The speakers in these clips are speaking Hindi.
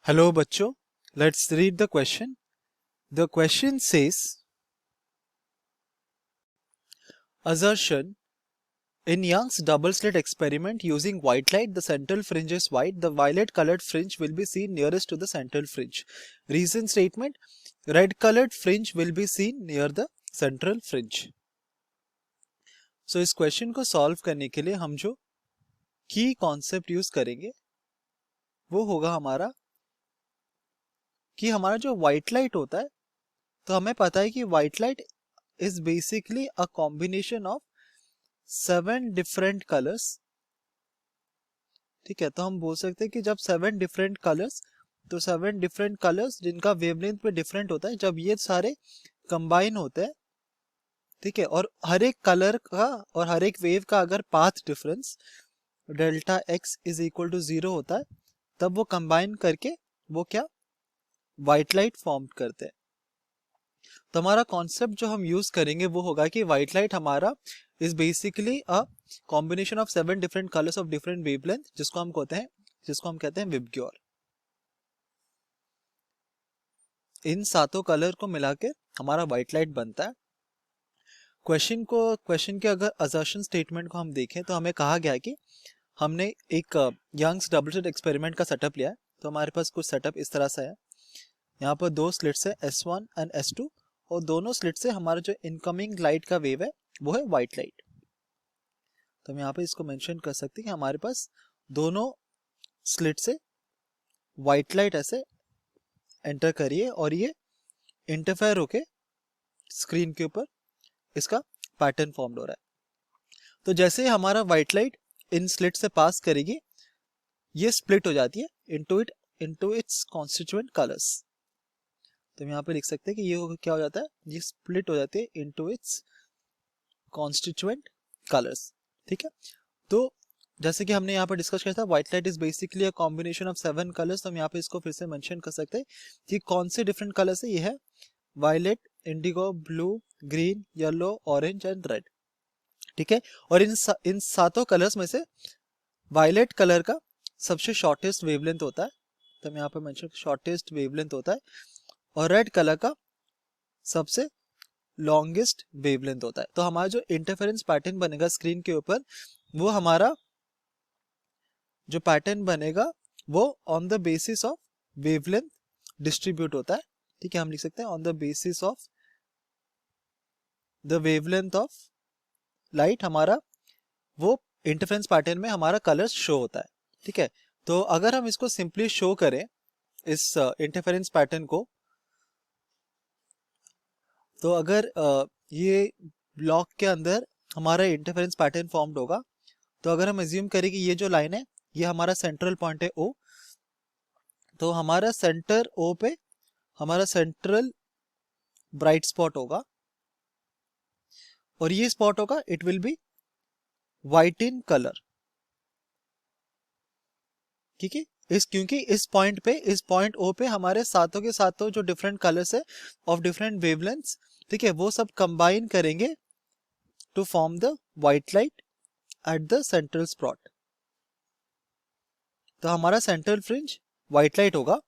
Hello बच्चों, let's read the question. The question says, assertion, in Young's double slit experiment using white light, the central fringe is white. The violet colored fringe will be seen nearest to the central fringe. Reason statement, red colored fringe will be seen near the central fringe. So इस क्वेश्चन को सॉल्व करने के लिए हम जो की कॉन्सेप्ट यूज करेंगे वो होगा हमारा कि हमारा जो व्हाइट लाइट होता है, तो हमें पता है कि white light is basically a combination of 7 different colours. ठीक है, तो हम बोल सकते हैं कि जब 7 डिफरेंट कलर्स, तो 7 डिफरेंट कलर्स जिनका वेवलेंथ पे डिफरेंट होता है, जब ये सारे कंबाइन होते हैं, ठीक है, और हर एक कलर का और हर एक वेव का अगर path difference delta x is equal to 0 होता है, तब वो कंबाइन करके वो क्या व्हाइट लाइट फॉर्म करते हैं. तो हमारा कॉन्सेप्ट जो हम यूज करेंगे वो होगा कि व्हाइट लाइट हमारा is basically a combination of 7 different colours of different wavelength, जिसको हम कहते हैं विबग्योर. इन सातों कलर को मिलाकर हमारा व्हाइट लाइट बनता है. क्वेश्चन के अगर असर्शन स्टेटमेंट को हम देखें तो हमें कहा गया है कि हमने एक यंग्स डबल स्लिट एक्सपेरिमेंट का सेटअप लिया है. तो हमारे पास कुछ सेटअप इस तरह से है. यहाँ पर 2 स्लिट्स है S1 एंड S2, और दोनों स्लिट से हमारा जो इनकमिंग लाइट का वेव है वो है व्हाइट लाइट. तो हम यहाँ पे इसको मेंशन कर सकते हैं कि हमारे पास दोनों स्लिट से व्हाइट लाइट ऐसे एंटर करिए और ये इंटरफेयर होके स्क्रीन के ऊपर इसका पैटर्न फॉर्म हो रहा है. तो जैसे हमारा व्हाइट लाइट इन स्लिट से पास करेगी, ये स्प्लिट हो जाती है इनटू इट्स कॉन्स्टिट्यूएंट कलर्स. तो हम यहाँ पे लिख सकते हैं कि ये क्या हो जाता है, ये स्प्लिट हो जाती है इनटू इट्स कॉन्स्टिट्यूएंट कलर्स. ठीक है, तो जैसे कि हमने यहाँ पर डिस्कस किया था, white light is basically a combination of 7 colours. तो हम यहाँ पे इसको फिर से मेंशन कर सकते हैं कि कौन से डिफरेंट कलर्स है. ये है violet, indigo, blue, green, yellow, orange and red. ठीक है, और इन सातों कलर्स में से वायलेट कलर का सबसे शॉर्टेस्ट वेवलेंथ होता है. तो हम यहाँ पे मेंशन शॉर्टेस्ट वेवलेंथ होता है, और रेड कलर का सबसे लॉन्गेस्ट वेवलेंथ होता है. तो हमारा जो इंटरफेरेंस पैटर्न बनेगा स्क्रीन के ऊपर, वो हमारा जो पैटर्न बनेगा वो on the basis of wavelength distribute होता है. ठीक है, हम लिख सकते हैं on the basis of the wavelength of light हमारा वो इंटरफेरेंस पैटर्न में हमारा कलर्स शो होता है. ठीक है, तो अगर हम इसको सिंपली शो करें इस इंटरफेरेंस पैटर्न को, तो अगर ये ब्लॉक के अंदर हमारा इंटरफेरेंस पैटर्न फॉर्म्ड होगा, तो अगर हम अज्यूम करें कि ये जो लाइन है ये हमारा सेंट्रल पॉइंट है O, तो हमारा सेंटर O पे हमारा सेंट्रल ब्राइट स्पॉट होगा, और ये स्पॉट होगा it will be white in colour. ठीक है, क्योंकि इस पॉइंट O पे हमारे सातों के सातों जो डिफरेंट कलर्स है ऑफ डिफरेंट वेवलेंथ्स, ठीक है, वो सब कंबाइन करेंगे to form the white light at the central spot. तो हमारा सेंट्रल फ्रिंज व्हाइट लाइट होगा.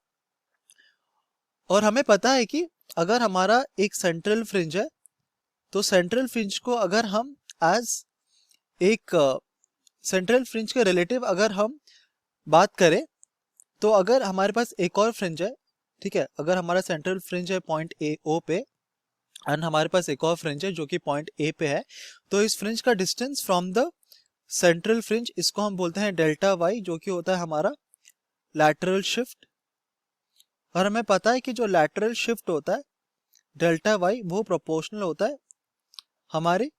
और हमें पता है कि अगर हमारा एक सेंट्रल फ्रिंज है, तो सेंट्रल फ्रिंज को अगर हम एज एक सेंट्रल फ्रिंज के रिलेटिव अगर हम बात करें, तो अगर हमारे पास एक और फ्रिंज है, ठीक है, अगर हमारा सेंट्रल फ्रिंज है पॉइंट O पे, एंड हमारे पास एक और फ्रिंज है जो कि पॉइंट A पे है, तो इस फ्रिंज का distance from the central fringe, इसको हम बोलते हैं डेल्टा वाई, जो कि होता है हमारा लैटरल शिफ्ट. और हमें पता है कि जो लैटरल शिफ्ट होता है डेल्टा वाई, वो प्रोपोर्शनल होता है हमारे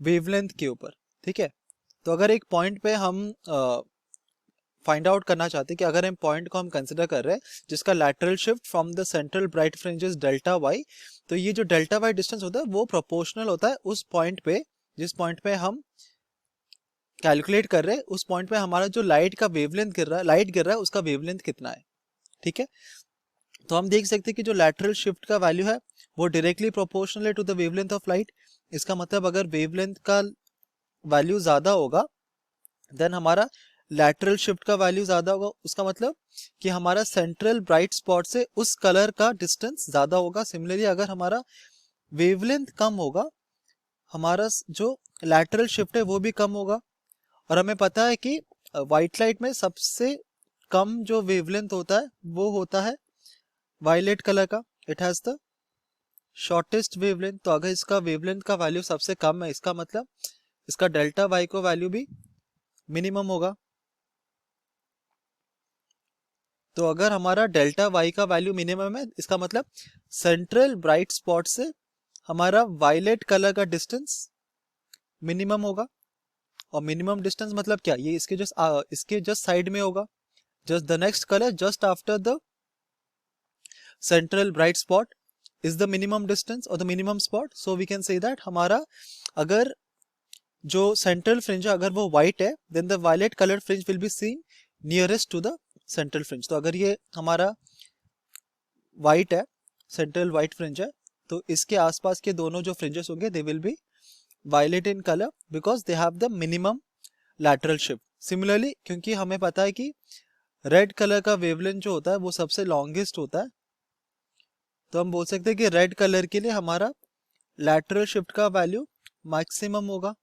वेवलेंथ के ऊपर. ठीक है, तो अगर एक पॉइंट पे हम फाइंड आउट करना चाहते हैं कि अगर हम पॉइंट को हम कंसिडर कर रहे हैं जिसका lateral shift from the central bright fringes delta y, तो ये जो डेल्टा वाई डिस्टेंस होता है वो प्रोपोर्शनल होता है उस पॉइंट पे, जिस पॉइंट पे हम कैलकुलेट कर रहे हैं, उस पॉइंट पे हमारा जो लाइट गिर रहा है उसका वेवलेंथ कितना है. ठीक है, तो हम देख सकते हैं कि जो लैटरल शिफ्ट का वैल्यू है वो डायरेक्टली प्रोपोर्शनल है to the wavelength of light. इसका मतलब अगर वेवलेंथ का वैल्यू ज्यादा होगा, देन हमारा लैटरल शिफ्ट का वैल्यू ज्यादा होगा, उसका मतलब कि हमारा सेंट्रल ब्राइट स्पॉट से उस कलर का डिस्टेंस ज्यादा होगा। सिमिलरली अगर हमारा वेवलेंथ कम होगा, हमारा जो लैटरल शिफ्ट है वो भी कम होगा। और हमें पता है कि व्हाइट लाइट में सबसे कम जो वेवलेंथ होता है वो होता है वायलेट कलर का, it has the shortest wavelength. तो अगर इसका वेवलेंथ का वैल्यू सबसे कम है, इसका मतलब इसका डेल्टा वाई को वैल्यू भी मिनिमम होगा। तो अगर हमारा डेल्टा वाई का वैल्यू मिनिमम है, इसका मतलब सेंट्रल ब्राइट स्पॉट से हमारा वायलेट कलर का डिस्टेंस मिनिमम होगा। और मिनिमम डिस्टेंस मतलब क्या, ये इसके जस्ट साइड में होगा, just the next colour just after the central bright spot is the minimum distance और the minimum spot. So we can say that हमारा अगर जो सेंट्रल फ्रिंज है अगर वो व्हाइट है, then the violet colour fringe will be seen nearest to the central fringe. तो अगर ये हमारा व्हाइट है, सेंट्रल व्हाइट फ्रिंज है, तो इसके आसपास के दोनों जो फ्रिंजेस होंगे they will be violet in colour because they have the minimum lateral shift. Similarly क्योंकि हमें पता है कि रेड कलर का वेवलेंथ जो होता है वो सबसे लॉन्गेस्ट होता है, तो हम बोल सकते हैं कि रेड कलर के लिए हमारा लैटरल शिफ्ट का वैल्यू मैक्सिमम होगा।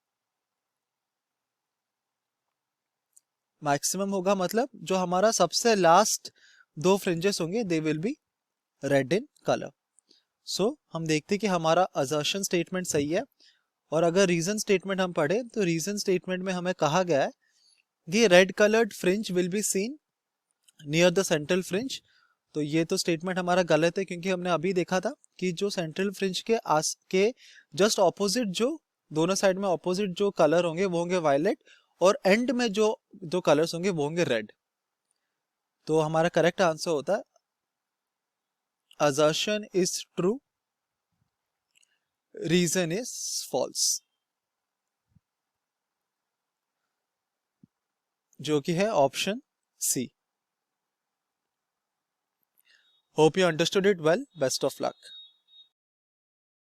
मैक्सिमम होगा मतलब जो हमारा सबसे लास्ट दो फ्रिंजेस होंगे they will be red in colour. So हम देखते हैं कि हमारा असर्शन स्टेटमेंट सही है। और अगर रीजन स्टेटमेंट हम पढ़े तो रीजन स्टेटमेंट में हमें कहा गया है कि red coloured fringe will be scene near the central fringe. तो ये तो स्टेटमेंट हमारा गलत है, क्योंकि हमने अभी देखा था कि जो सेंट्रल फ्रिंज के जस्ट ऑपोजिट जो दोनों साइड में ऑपोजिट जो कलर होंगे वो होंगे वायलेट, और एंड में जो दो कलर्स होंगे वो होंगे रेड। तो हमारा करेक्ट आंसर होता है assertion is true, reason is false, जो कि है option C. Hope you understood it well, best of luck.